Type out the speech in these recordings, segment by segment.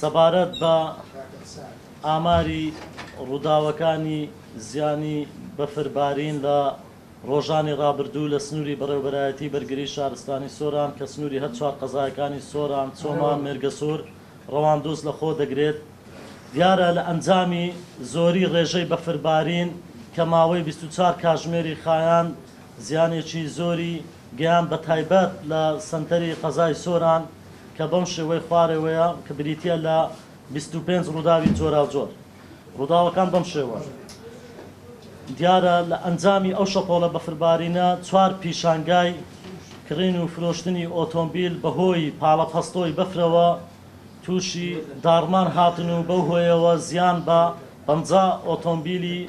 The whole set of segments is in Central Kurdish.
سەبارەت بە ئاماری ڕووداوەکانی زیانی بەفربارین لە ڕۆژانی ڕابردوو لە سنووری بەڕێوەبەرایەتی بەرگری شارستانی سۆران کە سنووری هەر چوار قەزایەکانی سۆران، چۆمان، مێرگەسوور، ڕەواندوز لە خۆ دەگرێت. دیارە لە ئەنجامی زۆری ڕێژەی بەفربارین کە ماوەی 24 کاتژمێری خایان زیانێکی زۆری گەیان بە تایبەت لە سەنتەری قەزای سۆران کە بەم شێوەی خوارەوەیە کە بریتە لە 25 ڕووداوی جۆراوجۆر. ڕووداوەکان بەم شێوە دیارە لە ئەنجامی ئەو شەپۆڵە بەفربارینە 4 پیشانگای کڕین و فرۆشتنی ئۆتۆمبیل بەهۆی پاڵەپەستۆی بەفرەوە تووشی داڕمان هاتن و بەو هۆیەوە زیان بە 50 ئۆتۆمبیلی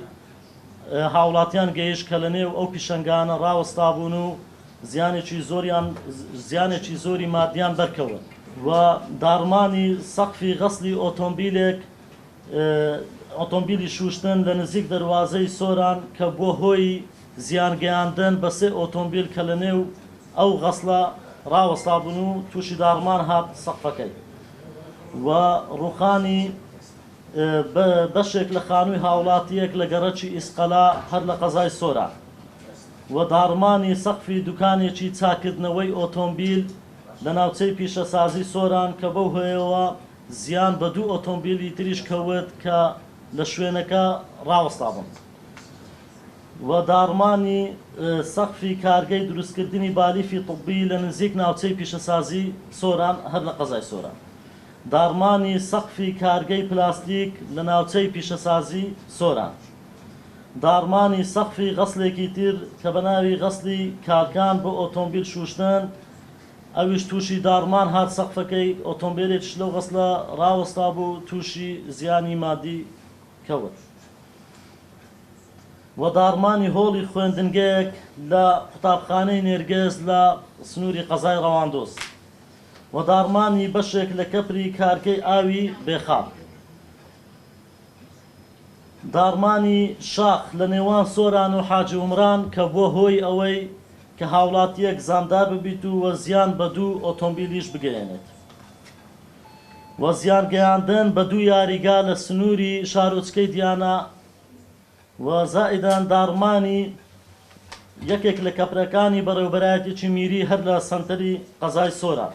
هاوڵاتیان گەیشت کە لە نێو ئەو پیشەنگانە ڕاوەستا بوون و زیانێکی زۆری مادیان بەرکەوت و داڕمانی سەقفی غەسلی ئۆتۆمبیلێک ئۆتۆمبیلی شوشتن لە نزیک دەروازەی سۆران کە بۆ هۆی زیانگەیاندن بە 3 ئۆتۆمبیل کە لە نێو ئەو غەسڵە ڕاوەستا بوون و تووشی داڕمان هات سەقفەکەی و ڕووخانی بەشێک لە خانووی هاوڵاتیەک لە گەڕەکی ئیسقەلا هەر لە قەزای سۆران و داڕمانی سەقفی دوکانێکی چاکردنەوەی ئۆتۆمبیل لە ناوچەی پیشەسازی سۆران کە بەو هۆیەوە زیان بە 2 ئۆتۆمبیلی تریش کەوت کە لە شوێنەکە ڕاوەستا بوون و داڕمانی سەقفی کارگەی دروستکردنی بالیفی طبی لە نزیک ناوچەی پیشەسازی سۆران هەر لە قەزای سۆران. داڕمانی سەقفی کارگەی پلاستیک لە ناوچەی پیشەسازی سۆران. داڕمانی سەقفی غەسلێکی تر کە بە ناوی غەسلی کارکان بۆ ئۆتۆمبیل شوشتن ئەویش تووشی داڕمان هات سەقفەکەی ئۆتۆمبیلێکش لەو غەسلە ڕاوەستا بوو تووشی زیانی مادی کەوت و داڕمانی هۆڵی خوێندنگەیەک لە قوتابخانەی نێرگەز لە سنووری قەزای ڕەواندۆز و داڕمانی بەشێک لە کەپری کارگەی ئاوی بێخاک. داڕمانی شاخ لە نێوان سۆران و حاجی عومران کە بۆ هۆی ئەوەی کە هاوڵاتیەک زاندار ببیت و وەزیان بە 2 ئۆتۆمبیلیش بگەێنێت و زیان گەیاندن بە 2 یاریگا لە سنووری شارۆچکەی دیانە و زائیدان داڕمانی یەکێک لە کەپرەکانی بەڕێوەبەرایەتێکی میری هەر لە سەنتەری قەزای سۆران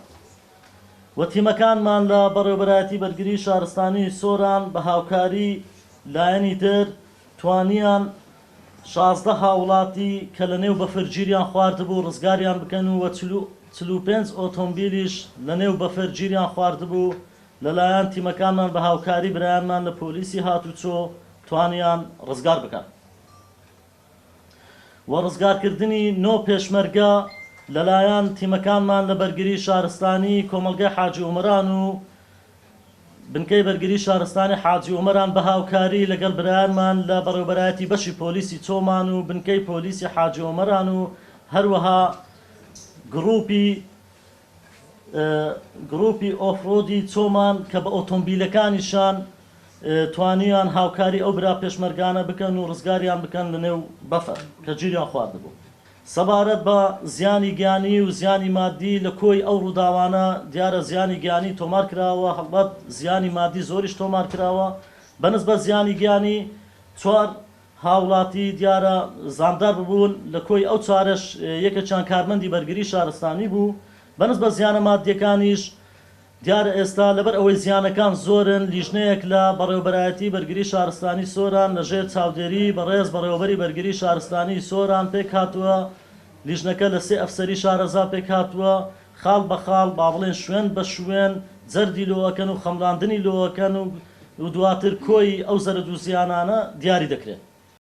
و تیمەکانمان لە بەڕێوەبەرایەتی بەرگری شارستانی سۆران بە هاوکاری لایەنی تر توانیان 16 هاوڵاتی کە لە نێو بەفرگیریان خواردبوو ڕزگاریان بکەن و 45 ئۆتۆمبیلیش لە نێو بەفرگیریان خواردبوو لەلایەن تیمەکانمان بە هاوکاری برایانمان لە پۆلیسی هاتوچۆ توانیان ڕزگار بکەن و ڕزگارکردنی 9 پێشمەرگە لەلایەن تیمەکانمان لە بەرگری شارستانی کۆمەلگای حاجی عومران و بنکەی بەرگری شارستانی حاجی عومران بە هاوکاری لەگەڵ برایانمان لە بەڕێوەبەرایەتی بەشی پۆلیسی چۆمان و بنکەی پۆلیسی حاجی عومران و هەروەها گروپی ئۆفرۆدی چۆمان کە بە ئۆتۆمبیلەکانیشان توانیان هاوکاری ئەو برا پێشمەرگانە بکەن و ڕزگاریان بکەن لە نێو بەفر کە گیریان خواردبوو. سەبارەت بە زیانی گیانی و زیانی مادی لە کۆی ئەو ڕووداوانە دیارە زیانی گیانی تۆمار کراوە، هەڵبەت زیانی مادی زۆریش تۆمار کراوە. بەنسبەت زیانی گیانی 4 هاوڵاتی دیارە زاندار ببوون لە کۆی ئەو 4ش یەکێکیان کارمەندی بەرگری شارستانی بوو. بەنسبەت زیانە مادیەکانیش دیارە ئێستا لەبەر ئەوەی زیانەکان زۆرن لیژنەیەک لە بەڕێوەبەرایەتی بەرگری شارستانی سۆران لەژێر چاودێری بەڕێز بەڕێوەبەری بەرگری شارستانی سۆران پێک هاتووە. لیژنەکە لە 3 ئەفسەری شارەزا پێک هاتووە خاڵ بە خاڵ با بڵێن شوێن بە شوێن جەردی لۆەکەن و خەملاندنی لۆەکەن و دواتر کۆی ئەو زەرد و زیانانە دیاری دەکرێت.